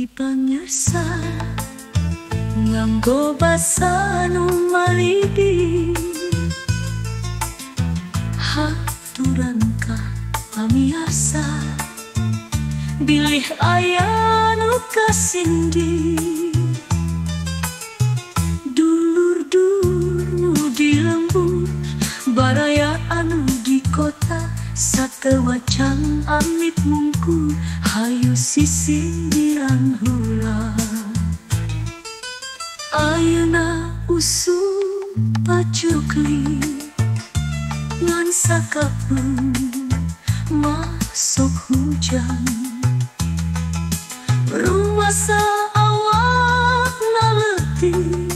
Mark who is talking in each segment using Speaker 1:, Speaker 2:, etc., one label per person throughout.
Speaker 1: Dipangesa nganggo basa nu maligi, haturan ka pamiasa bilih aya nu kasindi. Dulur-dulur nu di lembur, baraya anu di kota, satewacang amit mungku, hayu sisindiran hula. Ayeuna usum pacukli ngan sakapeung masuk hujan, rumasa awak naletik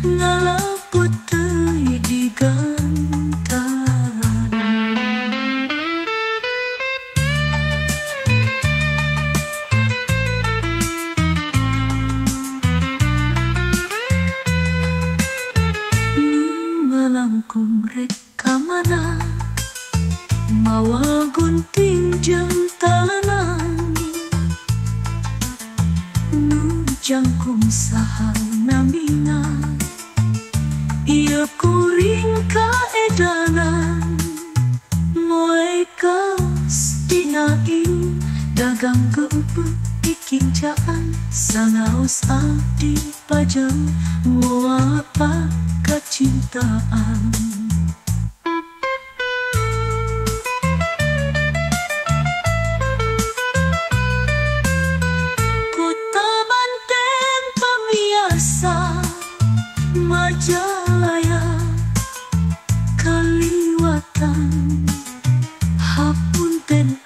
Speaker 1: ngalaput teu digantaran. Langkung rek kamana mawa gunting jeung talenan, nu jangkung saha namingan ieu kuring kaedanan. Moe kaos dina ieu dagang geupeuh dikincaan, sanaos abdi pajang moal apa kecintaan. Kota Banten pamiasa Majalaya kaliwatan, hapunten